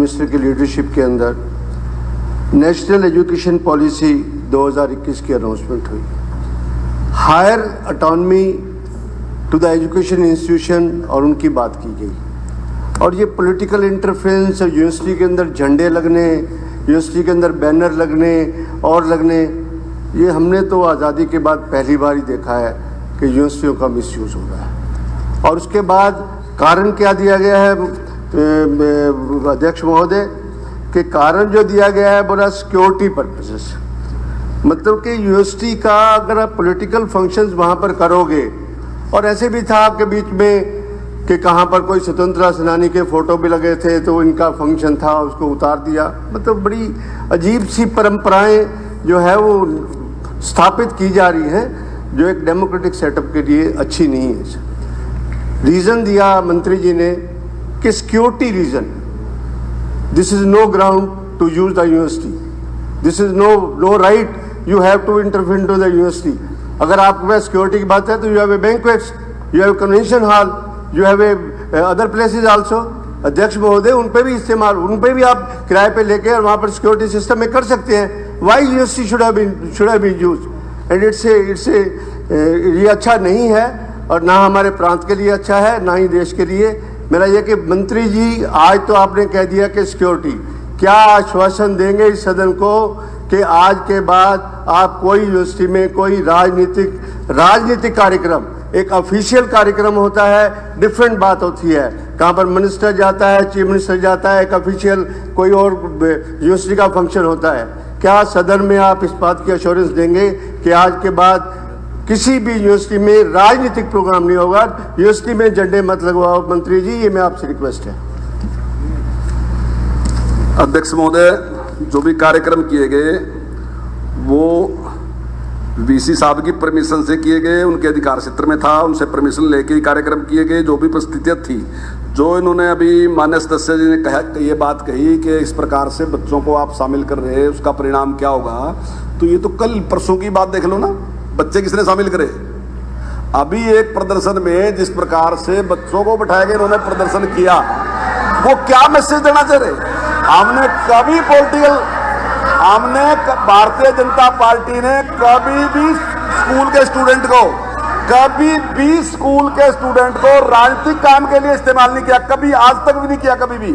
Minister की leadership के अंदर नेशनल एजुकेशन पॉलिसी 2021 की अनाउंसमेंट हुई। Higher autonomy to the education institution और उनकी बात की गई। और ये पॉलिटिकल इंटरफेरेंस और यूनिवर्सिटी के अंदर झंडे लगने, यूनिवर्सिटी के अंदर बैनर लगने और लगने, ये हमने तो आज़ादी के बाद पहली बार ही देखा है कि यूनिवर्सिटियों का मिसयूज़ हो रहा है। और उसके बाद कारण क्या दिया गया है अध्यक्ष महोदय, कि कारण जो दिया गया है बोला सिक्योरिटी पर्पसेस, मतलब कि यूनिवर्सिटी का अगर आप पॉलिटिकल फंक्शंस वहाँ पर करोगे, और ऐसे भी था आपके बीच में कि कहाँ पर कोई स्वतंत्रता सेनानी के फ़ोटो भी लगे थे तो इनका फंक्शन था, उसको उतार दिया। मतलब बड़ी अजीब सी परंपराएं जो है वो स्थापित की जा रही हैं, जो एक डेमोक्रेटिक सेटअप के लिए अच्छी नहीं है। रीज़न दिया मंत्री जी ने कि security reason, this is no ground to use the university, this is no right you have to interfere into the university. अगर आपके पास सिक्योरिटी की बात है तो you have a banquets, you have convention hall, you have a other places also. अध्यक्ष महोदय, उन पे भी इस्तेमाल, उन पे भी आप किराए पे लेके और वहाँ पर सिक्योरिटी सिस्टम में कर सकते हैं। Why university should have been used and it's ये अच्छा नहीं है और ना हमारे प्रांत के लिए अच्छा है, ना ही देश के लिए। मेरा यह कि मंत्री जी, आज तो आपने कह दिया कि सिक्योरिटी, क्या आश्वासन देंगे इस सदन को कि आज के बाद आप कोई यूनिवर्सिटी में कोई राजनीतिक कार्यक्रम, एक ऑफिशियल कार्यक्रम होता है, डिफरेंट बात होती है, कहाँ पर मिनिस्टर जाता है, चीफ मिनिस्टर जाता है, एक ऑफिशियल कोई और यूनिवर्सिटी का फंक्शन होता है, क्या सदन में आप इस बात की एश्योरेंस देंगे कि आज के बाद किसी भी यूनिवर्सिटी में राजनीतिक प्रोग्राम नहीं होगा, यूनिवर्सिटी में झंडे मत लगवाओ? मंत्री जी, ये मैं आपसे रिक्वेस्ट है। अध्यक्ष महोदय, जो भी कार्यक्रम किए गए वो वीसी साहब की परमिशन से किए गए, उनके अधिकार क्षेत्र में था, उनसे परमिशन लेके ही कार्यक्रम किए गए। जो भी परिस्थितियाँ थी, जो इन्होंने अभी माननीय सदस्य जी ने कहा, ये बात कही कि इस प्रकार से बच्चों को आप शामिल कर रहे हैं, उसका परिणाम क्या होगा, तो ये तो कल परसों की बात देख लो ना, बच्चे किसने शामिल करे। अभी एक प्रदर्शन में जिस प्रकार से बच्चों को बैठाया गया, इन्होंने प्रदर्शन किया, वो क्या मैसेज देना चाह रहे? हमने कभी भारतीय जनता पार्टी ने कभी भी स्कूल के स्टूडेंट को राजनीतिक काम के लिए इस्तेमाल नहीं किया, कभी, आज तक भी नहीं किया। कभी भी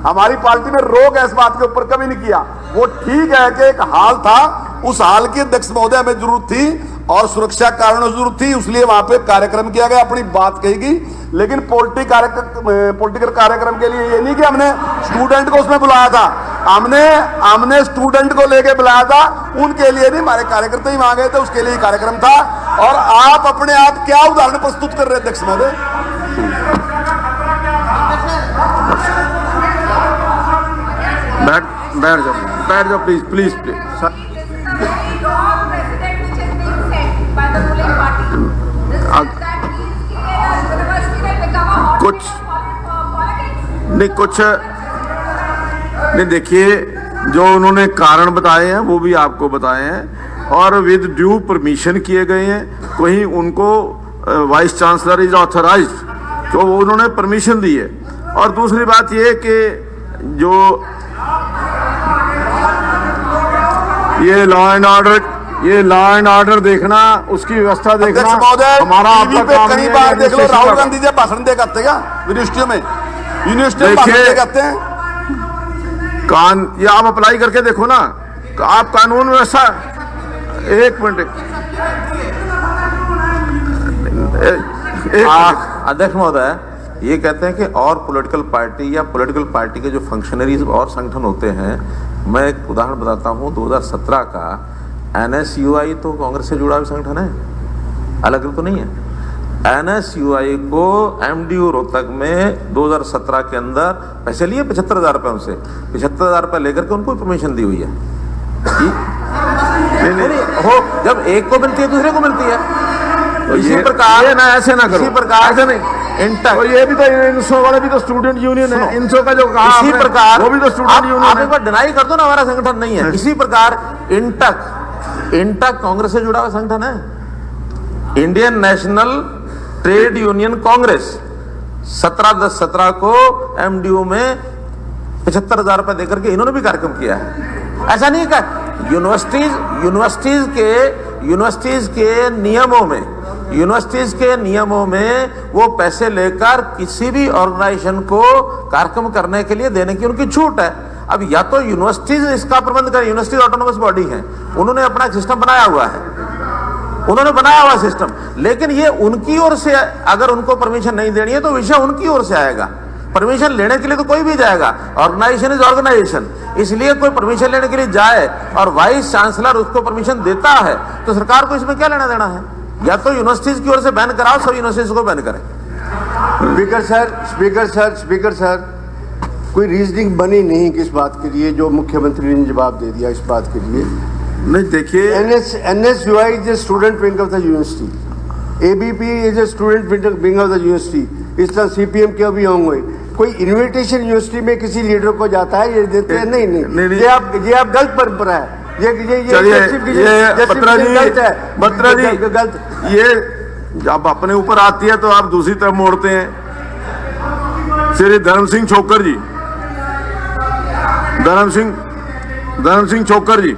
हमारी पार्टी में रोक है इस बात के ऊपर, कभी नहीं किया। वो ठीक है कि एक हाल था, उस हाल की अध्यक्ष महोदय हमें जरूरत थी और सुरक्षा कारणों से जरूरत थी, इसलिए वहां पे कार्यक्रम किया गया, अपनी बात कही। लेकिन पॉलिटिकल कार्यक्रम के लिए ये नहीं कि हमने स्टूडेंट को उसमें बुलाया था, हमने स्टूडेंट को लेके बुलाया था, उनके लिए नहीं, हमारे कार्यकर्ता ही वहां गए थे, उसके लिए कार्यक्रम था। और आप अपने आप क्या उदाहरण प्रस्तुत कर रहे हैं अध्यक्ष महोदय? बैठ जाओ प्लीज। कुछ नहीं, देखिए, जो उन्होंने कारण बताए हैं वो भी आपको बताए हैं और विद ड्यू परमिशन किए गए हैं। कहीं उनको वाइस चांसलर इज ऑथराइज्ड, तो उन्होंने परमिशन दी है। और दूसरी बात ये कि जो ये लॉ एंड ऑर्डर देखना, उसकी व्यवस्था देखना हमारा आपका काम कई बार देख लो, राहुल गांधी जी भाषण दे करते क्या यूनिवर्सिटियों में भाषण दे करते हैं। ये आप अप्लाई करके देखो ना, आप कानून व्यवस्था, एक मिनट अध्यक्ष महोदय, ये कहते हैं कि और पॉलिटिकल पार्टी या पॉलिटिकल पार्टी के जो फंक्शनरीज और संगठन होते हैं, मैं एक उदाहरण बताता हूँ। 2017 का NSUI तो कांग्रेस से जुड़ा हुआ संगठन है, अलग तो नहीं है। NSUI को MDU रोहतक में 2017 के अंदर पैसे लिए 75,000 रुपये, उनसे 75,000 रुपये लेकर के उनको परमिशन दी हुई है। नहीं हो, जब एक को मिलती है दूसरे को मिलती है, तो इसी प्रकार ये ना, ऐसे ना करो, इसी प्रकार ऐसे नहीं। इंटर, ये भी तो इनसो वाले भी तो स्टूडेंट यूनियन है, इनसो का जो कहा इसी प्रकार वो भी तो स्टूडेंट यूनियन है। आप एक बार डिनाई कर दो ना, हमारा संगठन नहीं है। इसी प्रकार इंटक कांग्रेस से जुड़ा हुआ संगठन है, Indian national trade union Congress. 17/10/17 को MDU में 75,000 रुपए देकर के इन्होंने भी कार्यक्रम किया है। ऐसा नहीं है, यूनिवर्सिटीज के नियमों में वो पैसे लेकर किसी भी ऑर्गेनाइजेशन को कार्यक्रम करने के लिए देने की उनकी छूट है। अब या तो यूनिवर्सिटीज इसका प्रबंध करें, यूनिवर्सिटीज ऑटोनोमस बॉडी है, उन्होंने अपना सिस्टम बनाया हुआ है, सिस्टम, लेकिन ये उनकी ओर से अगर उनको परमिशन नहीं देनी है तो विषय उनकी ओर से आएगा। परमिशन लेने के लिए तो कोई भी जाएगा, ऑर्गेनाइजेशन इज ऑर्गेनाइजेशन, इसलिए कोई परमिशन लेने के लिए जाए और वाइस चांसलर उसको परमिशन देता है तो सरकार को इसमें क्या लेना देना है? या तो यूनिवर्सिटीज की ओर से बैन कराओ, सब यूनिवर्सिटीज को बैन करें। स्पीकर सर, कोई रीजनिंग बनी नहीं किस बात के लिए जो मुख्यमंत्री ने जवाब दे दिया इस बात के लिए। नहीं देखिए, NSUI is a student wing of the university, ABP is a student wing of the university, इस तरह CPM के भी होंगे। कोई इनविटेशन यूनिवर्सिटी में किसी लीडर को जाता है, ये देते हैं? नहीं। ये आप गलत परंपरा है, ये बत्रा जी गलत। ये जब अपने ऊपर आती है तो आप दूसरी तरफ मोड़ते हैं। श्री धर्म सिंह छोकर जी,